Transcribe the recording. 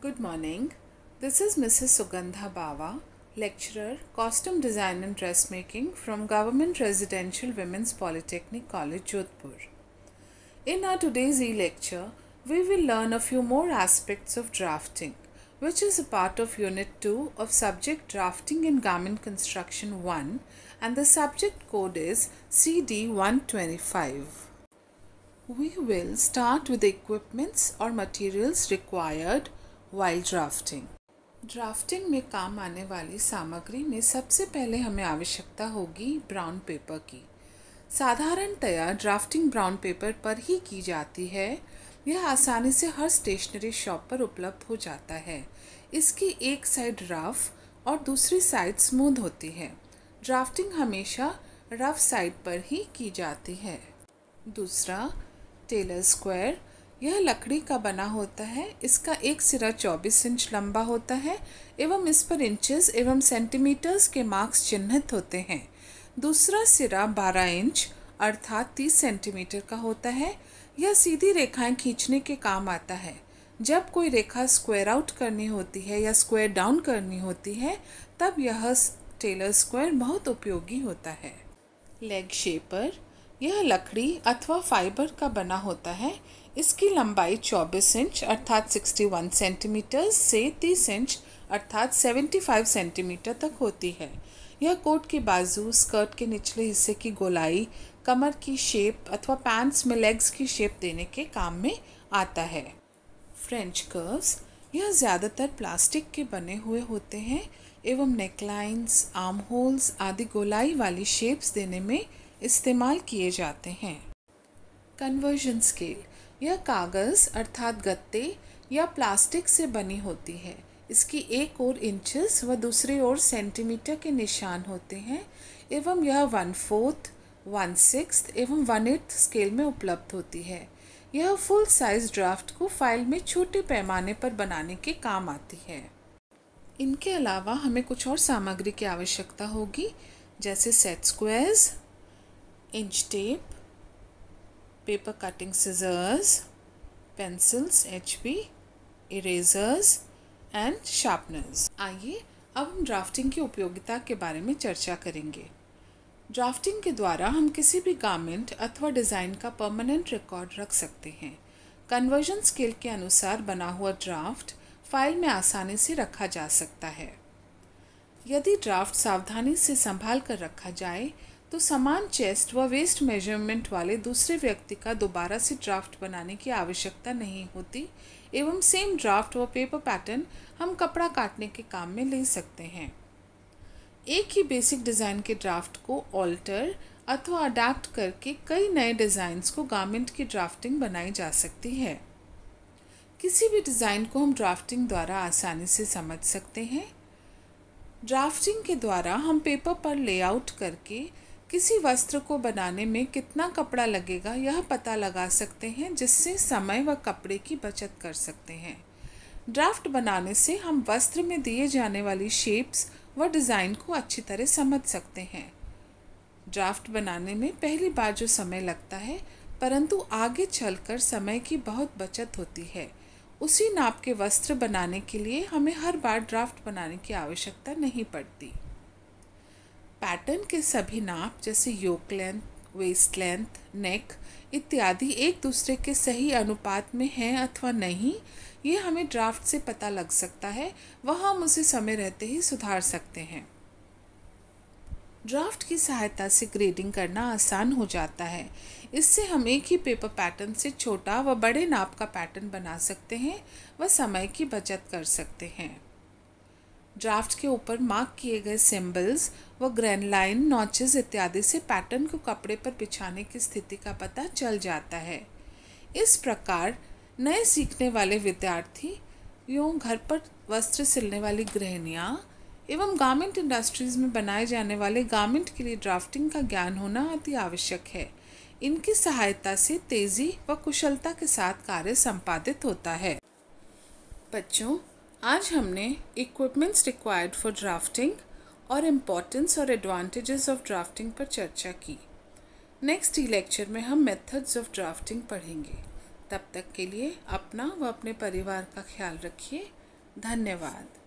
Good morning. This is Mrs. Sugandha Bawa, lecturer, costume design and dressmaking from Government Residential Women's Polytechnic College, Jodhpur. In our today's e-lecture, we will learn a few more aspects of drafting, which is a part of Unit 2 of Subject Drafting in Garment Construction 1, and the subject code is CD125. We will start with the equipments or materials required while drafting. Drafting में काम आने वाली सामग्री में सबसे पहले हमें आवश्यकता होगी ब्राउन पेपर की। साधारणतया ड्राफ्टिंग ब्राउन पेपर पर ही की जाती है। यह आसानी से हर स्टेशनरी शॉप पर उपलब्ध हो जाता है। इसकी एक साइड रफ और दूसरी साइड स्मूथ होती है। ड्राफ्टिंग हमेशा रफ साइड पर ही की जाती है। दूसरा, टेलर स्क्वायर। यह लकड़ी का बना होता है। इसका एक सिरा 24 इंच लंबा होता है एवं इस पर इंचेस एवं सेंटीमीटर्स के मार्क्स चिन्हित होते हैं। दूसरा सिरा 12 इंच अर्थात 30 सेंटीमीटर का होता है। यह सीधी रेखाएं खींचने के काम आता है। जब कोई रेखा स्क्वायर आउट करनी होती है या स्क्वायर डाउन करनी होती है तब यह टेलर स्क्वायर बहुत उपयोगी होता है। Leg shaper. यह लकड़ी अथवा फाइबर का बना होता है। इसकी लंबाई 24 इंच अर्थात 61 सेंटीमीटर से 30 इंच अर्थात 75 सेंटीमीटर तक होती है। यह कोट की बाजू, स्कर्ट के निचले हिस्से की गोलाई, कमर की शेप अथवा पैंट्स में लेग्स की शेप देने के काम में आता है। French curves. यह ज़्यादातर प्लास्टिक के बने हुए होते हैं एवं नेकलाइंस, आर्म होल्स आदि गोलाई वाली शेप्स देने में इस्तेमाल किए जाते हैं। Conversion scale. यह कागज़ अर्थात गत्ते या प्लास्टिक से बनी होती है। इसकी एक ओर इंचेस व दूसरी ओर सेंटीमीटर के निशान होते हैं एवं यह 1/4, 1/6 एवं 1/8 स्केल में उपलब्ध होती है। यह फुल साइज ड्राफ्ट को फाइल में छोटे पैमाने पर बनाने के काम आती है। इनके अलावा हमें कुछ और सामग्री की आवश्यकता होगी, जैसे set squares, inch tape, paper cutting scissors, pencils HB, erasers and sharpeners. आइए अब हम ड्राफ्टिंग की उपयोगिता के बारे में चर्चा करेंगे। ड्राफ्टिंग के द्वारा हम किसी भी गारमेंट अथवा डिज़ाइन का परमानेंट रिकॉर्ड रख सकते हैं। कन्वर्जन स्केल के अनुसार बना हुआ ड्राफ्ट फाइल में आसानी से रखा जा सकता है। यदि ड्राफ्ट सावधानी से संभाल कर रखा जाए तो समान चेस्ट व वेस्ट मेजरमेंट वाले दूसरे व्यक्ति का दोबारा से ड्राफ्ट बनाने की आवश्यकता नहीं होती एवं सेम ड्राफ्ट व पेपर पैटर्न हम कपड़ा काटने के काम में ले सकते हैं। एक ही बेसिक डिज़ाइन के ड्राफ्ट को ऑल्टर अथवा अडैप्ट करके कई नए डिज़ाइंस को गारमेंट की ड्राफ्टिंग बनाई जा सकती है। किसी भी डिज़ाइन को हम ड्राफ्टिंग द्वारा आसानी से समझ सकते हैं। ड्राफ्टिंग के द्वारा हम पेपर पर लेआउट करके किसी वस्त्र को बनाने में कितना कपड़ा लगेगा यह पता लगा सकते हैं, जिससे समय व कपड़े की बचत कर सकते हैं। ड्राफ्ट बनाने से हम वस्त्र में दिए जाने वाली शेप्स व डिज़ाइन को अच्छी तरह समझ सकते हैं। ड्राफ्ट बनाने में पहली बार जो समय लगता है, परंतु आगे चलकर समय की बहुत बचत होती है। उसी नाप के वस्त्र बनाने के लिए हमें हर बार ड्राफ्ट बनाने की आवश्यकता नहीं पड़ती। पैटर्न के सभी नाप जैसे योक लेंथ, वेस्ट लेंथ, नेक इत्यादि एक दूसरे के सही अनुपात में हैं अथवा नहीं, ये हमें ड्राफ्ट से पता लग सकता है। वह हम उसे समय रहते ही सुधार सकते हैं। ड्राफ्ट की सहायता से ग्रेडिंग करना आसान हो जाता है। इससे हम एक ही पेपर पैटर्न से छोटा व बड़े नाप का पैटर्न बना सकते हैं व समय की बचत कर सकते हैं। ड्राफ्ट के ऊपर मार्क किए गए सिंबल्स व ग्रेन लाइन, नॉचेस इत्यादि से पैटर्न को कपड़े पर बिछाने की स्थिति का पता चल जाता है। इस प्रकार नए सीखने वाले विद्यार्थी यूँ घर पर वस्त्र सिलने वाली गृहिणियाँ एवं गारमेंट इंडस्ट्रीज़ में बनाए जाने वाले गारमेंट के लिए ड्राफ्टिंग का ज्ञान होना अति आवश्यक है। इनकी सहायता से तेज़ी व कुशलता के साथ कार्य संपादित होता है। बच्चों, आज हमने इक्विपमेंट्स रिक्वायर्ड फॉर ड्राफ्टिंग और इम्पोर्टेंस और एडवांटेजेस ऑफ ड्राफ्टिंग पर चर्चा की। नेक्स्ट लेक्चर में हम मेथड्स ऑफ ड्राफ्टिंग पढ़ेंगे। तब तक के लिए अपना व अपने परिवार का ख्याल रखिए। धन्यवाद।